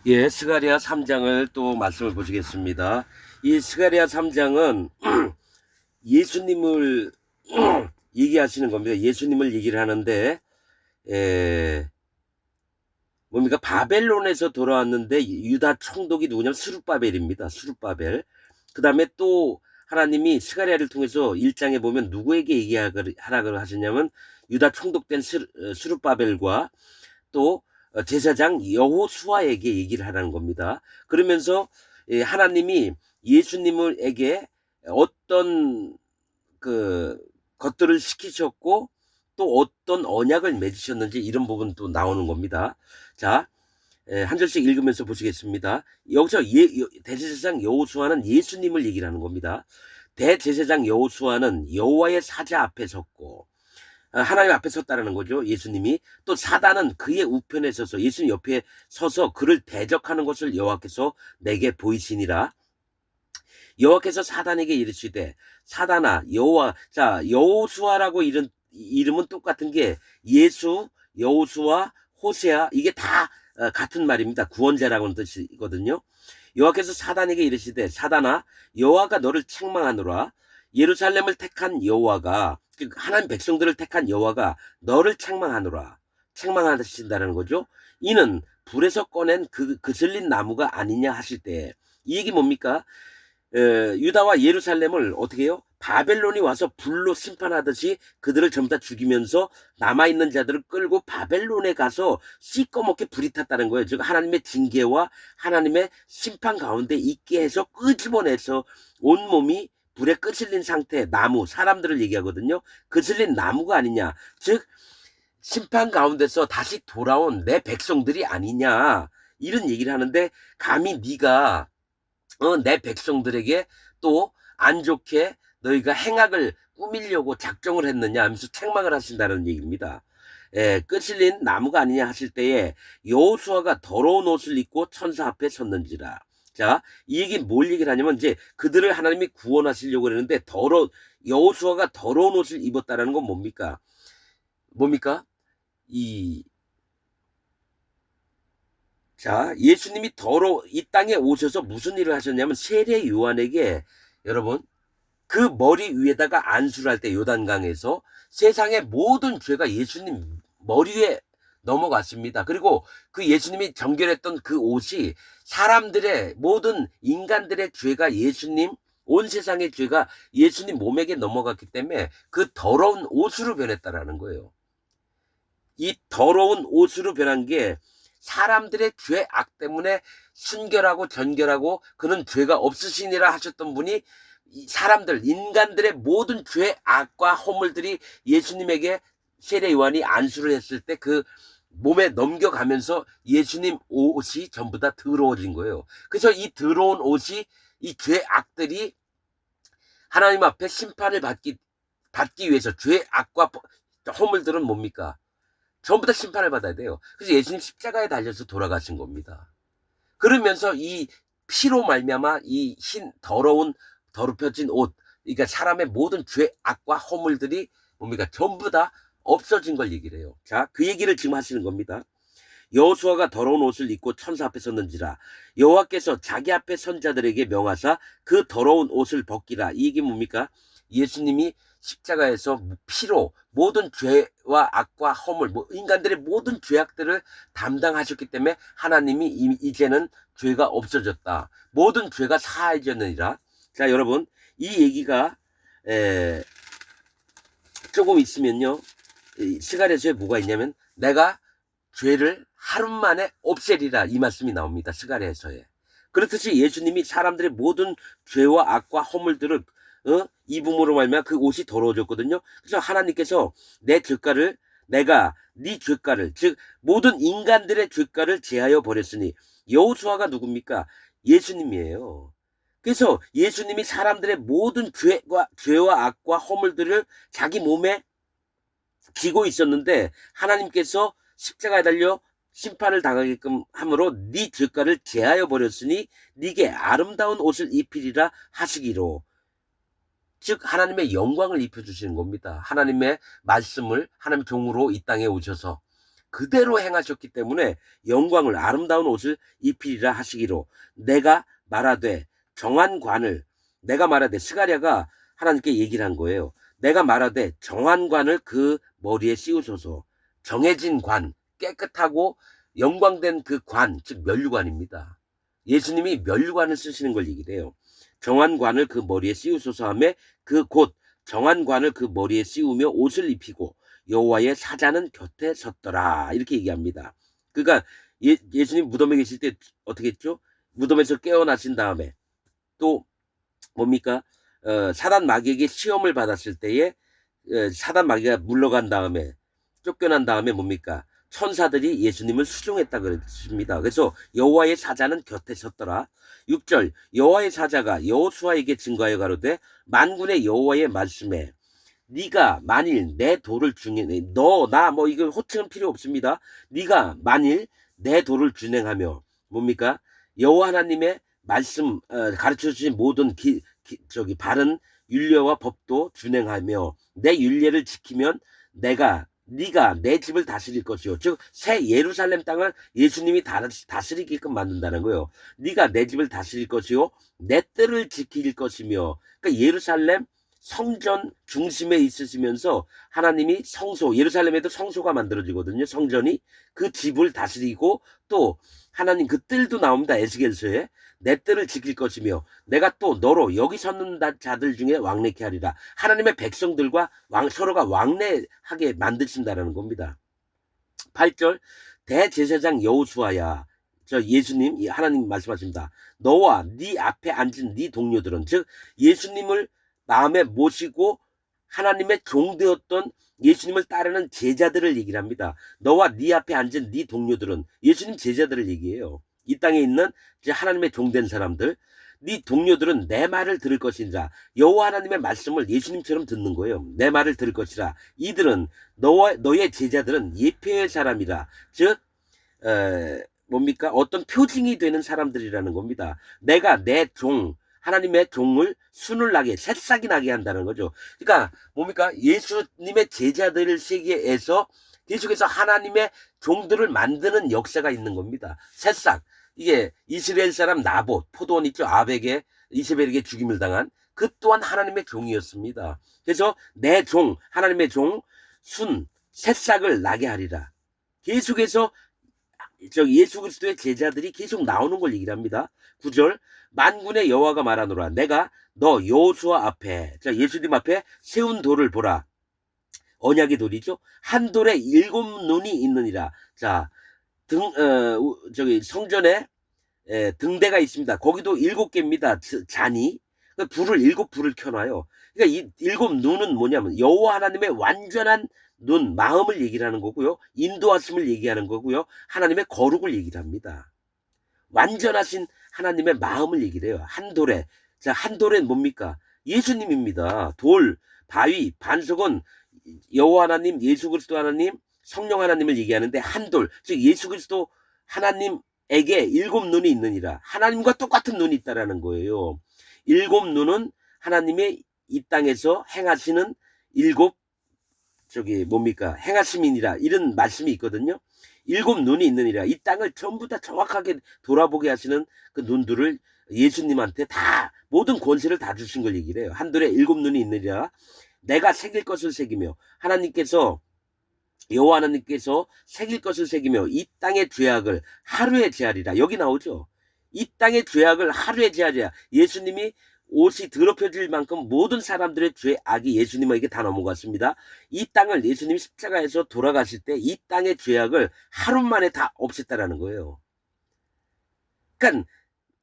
예, 스가랴 3장을 또 말씀을 보시겠습니다. 이 스가랴 3장은 예수님을 얘기하시는 겁니다. 예수님을 얘기를 하는데, 뭡니까? 바벨론에서 돌아왔는데 유다 총독이 누구냐면 스룹바벨입니다. 스룹바벨. 그 다음에 또 하나님이 스가랴를 통해서 1장에 보면 누구에게 얘기하라고 하셨냐면 유다 총독된 스룹바벨과 또 제사장 여호수아에게 얘기를 하라는 겁니다. 그러면서 하나님이 예수님에게 어떤 그 것들을 시키셨고 또 어떤 언약을 맺으셨는지 이런 부분도 나오는 겁니다. 자, 한 절씩 읽으면서 보시겠습니다. 여기서 대제사장 여호수아는 예수님을 얘기를 하는 겁니다. 대제사장 여호수아는 여호와의 사자 앞에 섰고 하나님 앞에 섰다는 거죠. 예수님이. 또 사단은 그의 우편에 서서 예수님 옆에 서서 그를 대적하는 것을 여호와께서 내게 보이시니라. 여호와께서 사단에게 이르시되 사단아 여호와, 자 여호수아라고 이름은 똑같은 게 예수, 여호수아, 호세아, 이게 다 같은 말입니다. 구원자라고는 뜻이거든요. 여호와께서 사단에게 이르시되 사단아 여호와가 너를 책망하노라. 예루살렘을 택한 여호와가, 하나님 백성들을 택한 여호와가 너를 책망하노라. 책망하신다는 거죠. 이는 불에서 꺼낸 그슬린 나무가 아니냐 하실 때, 이 얘기 뭡니까? 유다와 예루살렘을 어떻게 해요? 바벨론이 와서 불로 심판하듯이 그들을 전부 다 죽이면서 남아있는 자들을 끌고 바벨론에 가서 시꺼멓게 불이 탔다는 거예요. 즉 하나님의 징계와 하나님의 심판 가운데 있게 해서 끄집어내서 온몸이 불에 끄슬린 상태, 나무, 사람들을 얘기하거든요. 끄슬린 나무가 아니냐. 즉 심판 가운데서 다시 돌아온 내 백성들이 아니냐. 이런 얘기를 하는데, 감히 네가 내 백성들에게 또 안 좋게 너희가 행악을 꾸미려고 작정을 했느냐 하면서 책망을 하신다는 얘기입니다. 끄실린 나무가 아니냐 하실 때에 여호수아가 더러운 옷을 입고 천사 앞에 섰는지라. 자, 이 얘기 뭘 얘기를 하냐면 이제 그들을 하나님이 구원하시려고 했는데 여호수아가 더러운 옷을 입었다라는 건 뭡니까? 자, 예수님이 이 땅에 오셔서 무슨 일을 하셨냐면 세례 요한에게, 여러분, 그 머리 위에다가 안수를 할 때 요단강에서 세상의 모든 죄가 예수님 머리 위에 넘어갔습니다. 그리고 그 예수님이 정결했던 그 옷이 사람들의, 모든 인간들의 죄가 온 세상의 죄가 예수님 몸에게 넘어갔기 때문에 그 더러운 옷으로 변했다라는 거예요. 이 더러운 옷으로 변한 게 사람들의 죄악 때문에 순결하고 전결하고 그는 죄가 없으시니라 하셨던 분이 인간들의 모든 죄악과 허물들이 예수님에게 세례 요한이 안수를 했을 때 그 몸에 넘겨가면서 예수님 옷이 전부 다 더러워진 거예요. 그래서 이 더러운 옷이, 이 죄악들이 하나님 앞에 심판을 받기 위해서, 죄악과 허물들은 뭡니까? 전부 다 심판을 받아야 돼요. 그래서 예수님 십자가에 달려서 돌아가신 겁니다. 그러면서 이 피로 말미암아 이 더럽혀진 옷, 그러니까 사람의 모든 죄악과 허물들이 뭡니까? 전부 다 없어진 걸 얘기를 해요. 자, 그 얘기를 지금 하시는 겁니다. 여호수아가 더러운 옷을 입고 천사 앞에 섰는지라. 여호와께서 자기 앞에 선 자들에게 명하사 그 더러운 옷을 벗기라. 이 얘기 뭡니까? 예수님이 십자가에서 피로 모든 죄와 악과 허물, 인간들의 모든 죄악들을 담당하셨기 때문에 하나님이 이제는 죄가 없어졌다. 모든 죄가 사해졌느니라. 자, 여러분, 이 얘기가 조금 있으면요, 스가랴서에 뭐가 있냐면 내가 죄를 하루 만에 없애리라, 이 말씀이 나옵니다. 스가랴서에. 그렇듯이 예수님이 사람들의 모든 죄와 악과 허물들을 입음으로 말미암아 그 옷이 더러워졌거든요. 그래서 하나님께서 내가 네 죄가를, 즉 모든 인간들의 죄가를 제하여 버렸으니, 여호수아가 누굽니까? 예수님이에요. 그래서 예수님이 사람들의 모든 죄와 악과 허물들을 자기 몸에 지고 있었는데 하나님께서 십자가에 달려 심판을 당하게끔 함으로 네 죄가를 제하여 버렸으니 네게 아름다운 옷을 입히리라 하시기로. 즉 하나님의 영광을 입혀주시는 겁니다. 하나님의 말씀을 하나님 종으로 이 땅에 오셔서 그대로 행하셨기 때문에 영광을 아름다운 옷을 입히리라 하시기로 내가 말하되 정한 관을 내가 말하되 스가랴가 하나님께 얘기를 한 거예요. 내가 말하되 정한 관을 그 머리에 씌우소서. 정해진 관, 깨끗하고 영광된 그 관, 즉 면류관입니다. 예수님이 면류관을 쓰시는 걸 얘기를 해요. 정한 관을 그 머리에 씌우소서 하며 그 곧 정한 관을 그 머리에 씌우며 옷을 입히고 여호와의 사자는 곁에 섰더라. 이렇게 얘기합니다. 그러니까 예수님 무덤에 계실 때 어떻게 했죠? 무덤에서 깨어나신 다음에 또 뭡니까? 사단 마귀에게 시험을 받았을 때에 사단 마귀가 물러간 다음에 쫓겨난 다음에 뭡니까? 천사들이 예수님을 수종했다 그랬습니다. 그래서 여호와의 사자는 곁에 섰더라. 6절 여호와의 사자가 여호수아에게 증거하여 가로되 만군의 여호와의 말씀에 네가 만일 내 도를 준행해 너 나 뭐 이거 호칭은 필요 없습니다. 네가 만일 내 도를 준행하며 뭡니까? 여호와 하나님의 말씀 가르쳐 주신 모든 바른 율례와 법도 준행하며 내 율례를 지키면 네가 내 집을 다스릴 것이요. 즉 새 예루살렘 땅을 예수님이 다스리게끔 만든다는 거예요. 네가 내 집을 다스릴 것이요. 내 뜰을 지킬 것이며 그러니까 예루살렘 성전 중심에 있으시면서 하나님이 성소 예루살렘에도 성소가 만들어지거든요. 성전이 그 집을 다스리고 또 하나님 그 뜰도 나옵니다. 에스겔서에 내 뜰을 지킬 것이며 내가 또 너로 여기 섰는 자들 중에 왕래케 하리라. 하나님의 백성들과 서로가 왕래하게 만드신다라는 겁니다. 8절 대제사장 여호수아야 저 예수님 하나님 말씀하십니다. 너와 네 앞에 앉은 네 동료들은 즉 예수님을 마음에 모시고 하나님의 종되었던 예수님을 따르는 제자들을 얘기를 합니다. 너와 네 앞에 앉은 네 동료들은 예수님 제자들을 얘기해요. 이 땅에 있는 이제 하나님의 종된 사람들 네 동료들은 내 말을 들을 것이니라. 여호와 하나님의 말씀을 예수님처럼 듣는 거예요. 내 말을 들을 것이라. 이들은 너의 제자들은 예표의 사람이라. 즉 뭡니까? 어떤 표징이 되는 사람들이라는 겁니다. 내가 내 하나님의 종을 순을 나게 새싹이 나게 한다는 거죠. 그러니까 뭡니까? 예수님의 제자들 세계에서 계속해서 하나님의 종들을 만드는 역사가 있는 겁니다. 새싹. 이게 이스라엘 사람 나봇 포도원 있죠. 아벡에 이세벨에게 죽임을 당한 그 또한 하나님의 종이었습니다. 그래서 내 종 하나님의 종 새싹을 나게 하리라. 계속해서 예수 그리스도의 제자들이 계속 나오는 걸 얘기를 합니다. 9절 만군의 여호와가 말하노라 내가 너 여호수아 앞에 예수님 앞에 세운 돌을 보라. 언약의 돌이죠. 한 돌에 7눈이 있느니라. 자, 성전에 등대가 있습니다. 거기도 7개입니다. 잔이. 불을 켜놔요. 그러니까 이 7눈은 뭐냐면 여호와 하나님의 완전한 눈, 마음을 얘기를 하는 거고요. 인도하심을 얘기하는 거고요. 하나님의 거룩을 얘기를 합니다. 완전하신 하나님의 마음을 얘기를 해요. 한 돌에. 자, 한 돌에 뭡니까? 예수님입니다. 돌, 바위, 반석은 여호와 하나님, 예수 그리스도 하나님, 성령 하나님을 얘기하는데 한 돌, 즉 예수 그리스도 하나님에게 7눈이 있느니라. 하나님과 똑같은 눈이 있다라는 거예요. 7눈은 하나님의 이 땅에서 행하시는 7 행하심이니라. 이런 말씀이 있거든요. 7눈이 있느니라. 이 땅을 전부 다 정확하게 돌아보게 하시는 그 눈들을 예수님한테 다 모든 권세를 다 주신 걸 얘기를 해요. 한 돌에 7눈이 있느니라. 내가 새길 것을 새기며 여호와 하나님께서 새길 것을 새기며 이 땅의 죄악을 하루에 제하리라. 여기 나오죠. 이 땅의 죄악을 하루에 제하리라. 예수님이 옷이 더럽혀질 만큼 모든 사람들의 죄악이 예수님에게 다 넘어갔습니다. 이 땅을 예수님이 십자가에서 돌아가실 때 이 땅의 죄악을 하루 만에 다 없앴다라는 거예요. 그러니까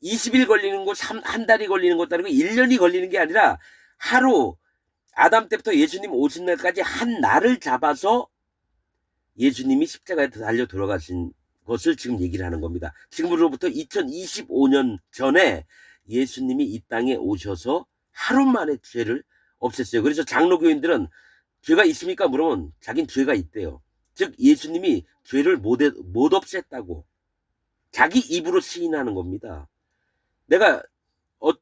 20일 걸리는 거, 한 달이 걸리는 것도 아니고 1년이 걸리는 게 아니라 하루 아담 때부터 예수님 오신 날까지 한 날을 잡아서 예수님이 십자가에 달려 돌아가신 것을 지금 얘기를 하는 겁니다. 지금으로부터 2025년 전에 예수님이 이 땅에 오셔서 하루 만에 죄를 없앴어요. 그래서 장로교인들은 죄가 있습니까? 물으면 자긴 죄가 있대요. 즉 예수님이 죄를 못 없앴다고 자기 입으로 시인하는 겁니다. 내가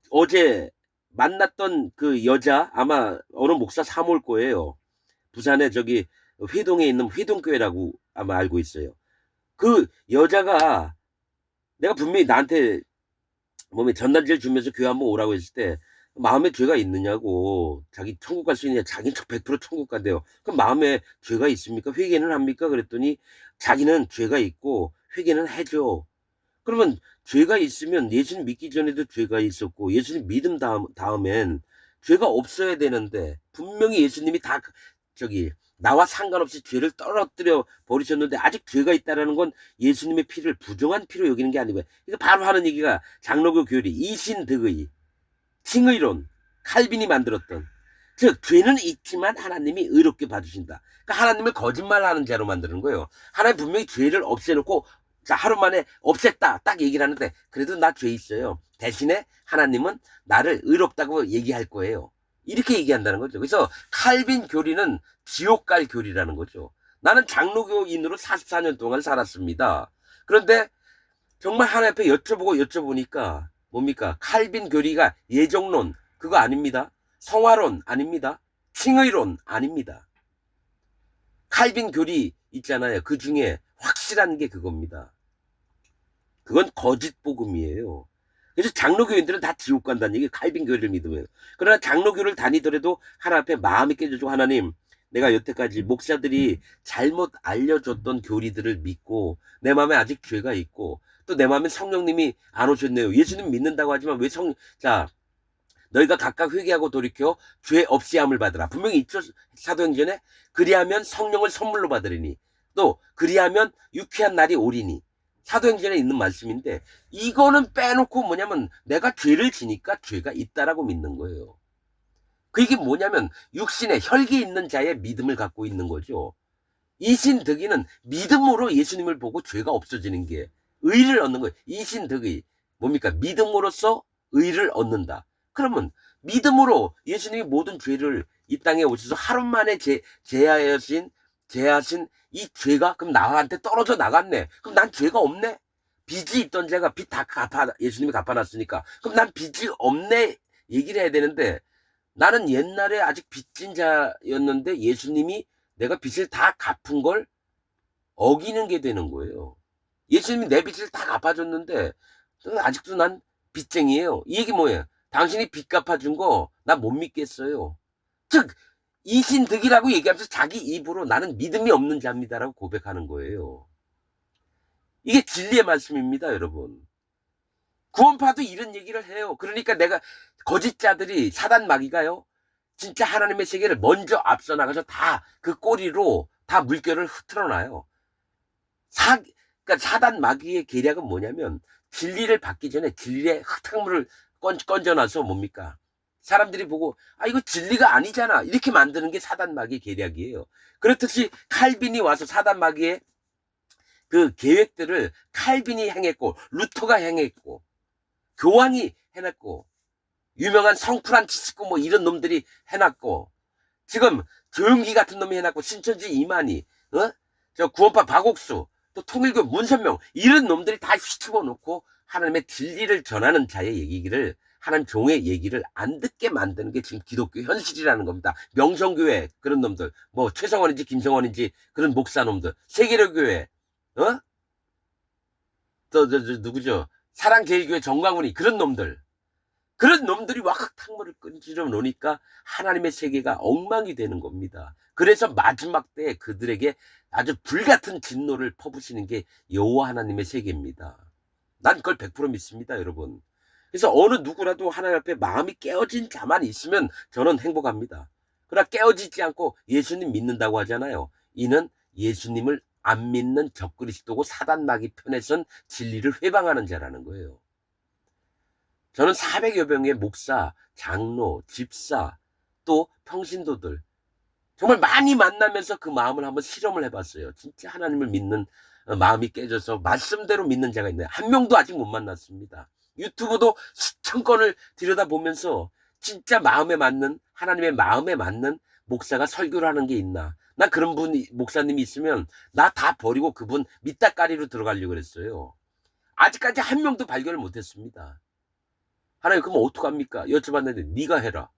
어제 만났던 그 여자 아마 어느 목사 사모일 거예요. 부산에 회동에 있는 회동교회라고 아마 알고 있어요. 그 여자가 내가 분명히 나한테 몸에 전단지를 주면서 교회 한번 오라고 했을 때 마음에 죄가 있느냐고. 자기 천국 갈 수 있느냐. 자기는 100% 천국 간대요. 그럼 마음에 죄가 있습니까? 회개는 합니까? 그랬더니 자기는 죄가 있고 회개는 해줘. 그러면 죄가 있으면 예수님 믿기 전에도 죄가 있었고 예수님 믿음 다음엔 죄가 없어야 되는데 분명히 예수님이 다 저기 나와 상관없이 죄를 떨어뜨려 버리셨는데 아직 죄가 있다라는 건 예수님의 피를 부정한 피로 여기는 게 아니고요. 이거 바로 하는 얘기가 장로교 교리 이신득의 칭의론 칼빈이 만들었던 즉 죄는 있지만 하나님이 의롭게 봐주신다. 그러니까 하나님을 거짓말하는 자로 만드는 거예요. 하나님 분명히 죄를 없애놓고 자 하루 만에 없앴다 딱 얘기를 하는데 그래도 나 죄 있어요. 대신에 하나님은 나를 의롭다고 얘기할 거예요. 이렇게 얘기한다는 거죠. 그래서 칼빈 교리는 지옥 갈 교리라는 거죠. 나는 장로교인으로 44년 동안 살았습니다. 그런데 정말 하나님 앞에 여쭤보니까 뭡니까? 칼빈 교리가 예정론 그거 아닙니다. 성화론 아닙니다. 칭의론 아닙니다. 칼빈 교리 있잖아요. 그 중에 확실한 게 그겁니다. 그건 거짓 복음이에요. 그래서 장로교인들은 다 지옥 간다는 얘기 칼빈 교리를 믿으면. 그러나 장로교를 다니더라도 하나님 앞에 마음이 깨져주고 하나님 내가 여태까지 목사들이 잘못 알려줬던 교리들을 믿고 내 마음에 아직 죄가 있고 또 내 마음에 성령님이 안 오셨네요. 예수님 믿는다고 하지만 왜 자 너희가 각각 회개하고 돌이켜 죄 없이함을 받으라. 분명히 있죠. 사도행전에 그리하면 성령을 선물로 받으리니 또 그리하면 유쾌한 날이 오리니 사도행전에 있는 말씀인데 이거는 빼놓고 뭐냐면 내가 죄를 지니까 죄가 있다라고 믿는 거예요. 그게 뭐냐면 육신에 혈기 있는 자의 믿음을 갖고 있는 거죠. 이신득이는 믿음으로 예수님을 보고 죄가 없어지는 게 의를 얻는 거예요. 이신득의 뭡니까? 믿음으로써 의를 얻는다. 그러면 믿음으로 예수님이 모든 죄를 이 땅에 오셔서 하루 만에 제하신 이 죄가 그럼 나한테 떨어져 나갔네. 그럼 난 죄가 없네. 빚이 있던 자가 빚 다 예수님이 갚아놨으니까 그럼 난 빚이 없네 얘기를 해야 되는데 나는 옛날에 아직 빚진 자였는데 예수님이 내가 빚을 다 갚은 걸 어기는 게 되는 거예요. 예수님이 내 빚을 다 갚아줬는데 아직도 난 빚쟁이에요. 이 얘기 뭐예요? 당신이 빚 갚아준 거 나 못 믿겠어요. 즉 이신득이라고 얘기하면서 자기 입으로 나는 믿음이 없는 자입니다라고 고백하는 거예요. 이게 진리의 말씀입니다, 여러분. 구원파도 이런 얘기를 해요. 그러니까 내가 거짓자들이 사단 마귀가요. 진짜 하나님의 세계를 먼저 앞서 나가서 다 그 꼬리로 다 물결을 흐트러놔요. 그러니까 사단 마귀의 계략은 뭐냐면 진리를 받기 전에 진리의 흙탕물을 건져놔서 뭡니까? 사람들이 보고 아 이거 진리가 아니잖아 이렇게 만드는 게 사단 마귀의 계략이에요. 그렇듯이 칼빈이 와서 사단 마귀의 그 계획들을 칼빈이 행했고 루터가 행했고 교황이 해놨고 유명한 성프란치스코 뭐 이런 놈들이 해놨고 지금 조용기 같은 놈이 해놨고 신천지 이만희 저 구원파 박옥수 또 통일교 문선명 이런 놈들이 다 휘집어 놓고 하나님의 진리를 전하는 자의 얘기를 하나님 종의 얘기를 안 듣게 만드는 게 지금 기독교 현실이라는 겁니다. 명성교회 그런 놈들 뭐 최성원인지 김성원인지 그런 목사놈들 세계로교회 또 누구죠 사랑제일교회 정광훈이 그런 놈들이 와칵 탕물을 끈질러 놓으니까 하나님의 세계가 엉망이 되는 겁니다. 그래서 마지막 때에 그들에게 아주 불같은 진노를 퍼부시는 게 여호와 하나님의 세계입니다. 난 그걸 100% 믿습니다, 여러분. 그래서 어느 누구라도 하나님 앞에 마음이 깨어진 자만 있으면 저는 행복합니다. 그러나 깨어지지 않고 예수님 믿는다고 하잖아요. 이는 예수님을 안 믿는 적그리스도고 사단 마귀 편에 선 진리를 회방하는 자라는 거예요. 저는 400여 명의 목사, 장로, 집사, 또 평신도들 정말 많이 만나면서 그 마음을 한번 실험을 해봤어요. 진짜 하나님을 믿는 마음이 깨져서 말씀대로 믿는 자가 있나요? 한 명도 아직 못 만났습니다. 유튜브도 수천 건을 들여다보면서 진짜 마음에 맞는 하나님의 마음에 맞는 목사가 설교를 하는 게 있나. 난 그런 목사님이 있으면 나 다 버리고 그분 밑다까리로 들어가려고 그랬어요. 아직까지 한 명도 발견을 못했습니다. 하나님 그럼 어떡합니까? 여쭤봤는데 네가 해라.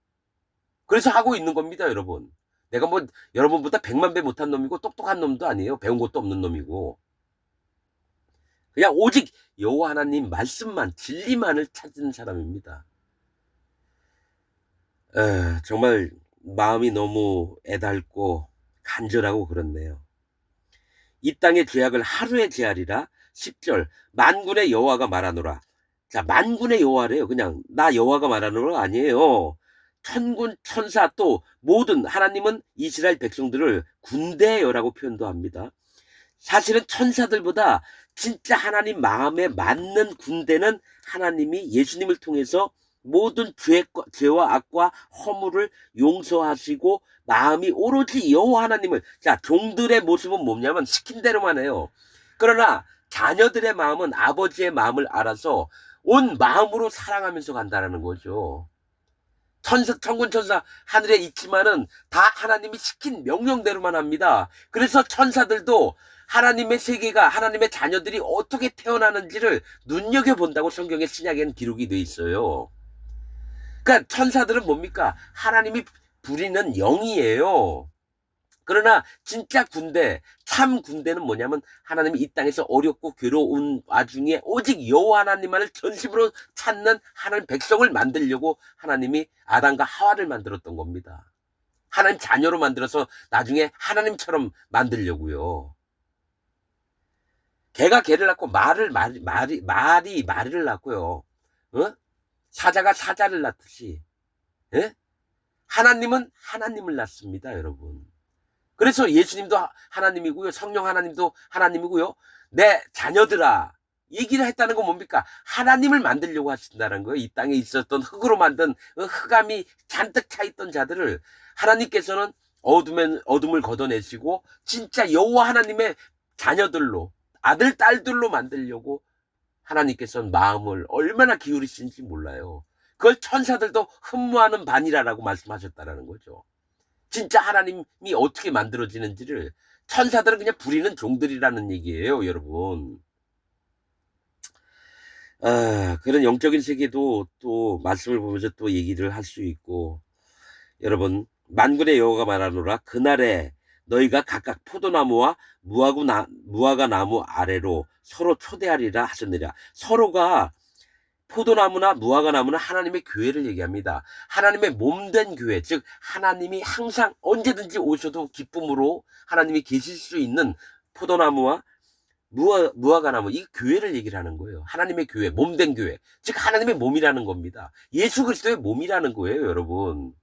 그래서 하고 있는 겁니다, 여러분. 내가 뭐 여러분보다 100만 배 못한 놈이고 똑똑한 놈도 아니에요. 배운 것도 없는 놈이고. 그냥 오직 여호와 하나님 말씀만, 진리만을 찾는 사람입니다. 정말 마음이 너무 애달고 간절하고 그렇네요. 이 땅의 죄악을 하루에 제하리라. 10절 만군의 여호와가 말하노라. 자, 만군의 여호와래요. 그냥 나 여호와가 말하노라 아니에요. 천군 천사 또 모든, 하나님은 이스라엘 백성들을 군대여라고 표현도 합니다. 사실은 천사들보다 진짜 하나님 마음에 맞는 군대는 하나님이 예수님을 통해서 모든 죄와 악과 허물을 용서하시고 마음이 오로지 여호와 하나님을, 자, 종들의 모습은 뭐냐면 시킨 대로만 해요. 그러나 자녀들의 마음은 아버지의 마음을 알아서 온 마음으로 사랑하면서 간다는 거죠. 천군 천사 하늘에 있지만은 다 하나님이 시킨 명령대로만 합니다. 그래서 천사들도 하나님의 세계가, 하나님의 자녀들이 어떻게 태어나는지를 눈여겨본다고 성경의 신약에는 기록이 돼 있어요. 그러니까 천사들은 뭡니까? 하나님이 부리는 영이에요. 그러나 진짜 군대, 참 군대는 뭐냐면 하나님이 이 땅에서 어렵고 괴로운 와중에 오직 여호와 하나님만을 전심으로 찾는 하나님 백성을 만들려고 하나님이 아담과 하와를 만들었던 겁니다. 하나님 자녀로 만들어서 나중에 하나님처럼 만들려고요. 개가 개를 낳고 말이 말을 낳고요. 사자가 사자를 낳듯이, 예? 하나님은 하나님을 낳습니다, 여러분. 그래서 예수님도 하나님이고요. 성령 하나님도 하나님이고요. 내 자녀들아, 얘기를 했다는 건 뭡니까? 하나님을 만들려고 하신다는 거예요. 이 땅에 있었던 흙으로 만든 흑암이 잔뜩 차있던 자들을 하나님께서는 어둠을 걷어내시고 진짜 여호와 하나님의 자녀들로, 아들 딸들로 만들려고 하나님께서는 마음을 얼마나 기울이신지 몰라요. 그걸 천사들도 흠모하는 바니라라고 말씀하셨다라는 거죠. 진짜 하나님이 어떻게 만들어지는지를, 천사들은 그냥 부리는 종들이라는 얘기예요, 여러분. 그런 영적인 세계도 또 말씀을 보면서 또 얘기를 할 수 있고, 여러분, 만군의 여호와가 말하노라. 그날에 너희가 각각 포도나무와 무화과 나무 아래로 서로 초대하리라 하셨느니라. 서로가, 포도나무나 무화과 나무는 하나님의 교회를 얘기합니다. 하나님의 몸된 교회, 즉 하나님이 항상 언제든지 오셔도 기쁨으로 하나님이 계실 수 있는 포도나무와 무화과 나무, 이 교회를 얘기를 하는 거예요. 하나님의 교회, 몸된 교회, 즉 하나님의 몸이라는 겁니다. 예수 그리스도의 몸이라는 거예요, 여러분.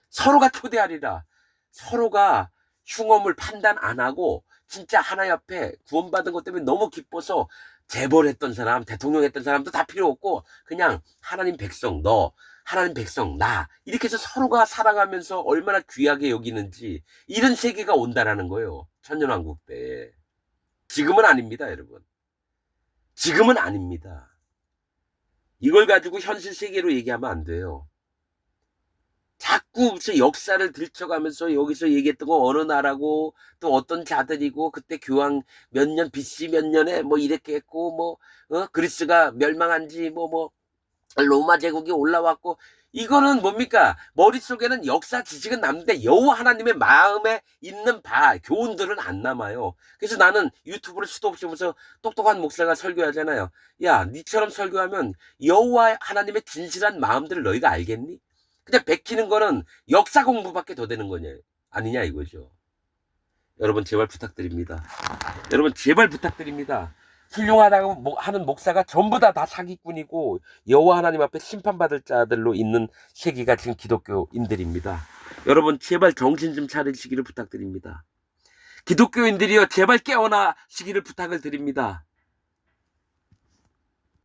서로가 초대하리라. 서로가 흉엄을 판단 안 하고 진짜 하나님 앞에 구원받은 것 때문에 너무 기뻐서 재벌했던 사람, 대통령 했던 사람도 다 필요 없고 그냥 하나님 백성 너, 하나님 백성 나, 이렇게 해서 서로가 살아가면서 얼마나 귀하게 여기는지, 이런 세계가 온다라는 거예요. 천년왕국 때. 지금은 아닙니다, 여러분. 지금은 아닙니다. 이걸 가지고 현실 세계로 얘기하면 안 돼요. 자꾸 무슨 역사를 들춰가면서 여기서 얘기했던 거 어느 나라고 또 어떤 자들이고 그때 교황 몇 년 BC 몇 년에 뭐 이렇게 했고 그리스가 멸망한 지 로마 제국이 올라왔고, 이거는 뭡니까? 머릿속에는 역사 지식은 남는데 여호와 하나님의 마음에 있는 교훈들은 안 남아요. 그래서 나는 유튜브를 수도 없이 보면서 똑똑한 목사가 설교하잖아요. 야, 니처럼 설교하면 여호와 하나님의 진실한 마음들을 너희가 알겠니? 그냥 베끼는 거는 역사 공부밖에 더 되는 거냐, 아니냐 이거죠. 여러분 제발 부탁드립니다. 여러분 제발 부탁드립니다. 훌륭하다고 하는 목사가 전부 다 사기꾼이고 여호와 하나님 앞에 심판받을 자들로 있는 세계가 지금 기독교인들입니다. 여러분 제발 정신 좀 차리시기를 부탁드립니다. 기독교인들이요, 제발 깨어나시기를 부탁을 드립니다.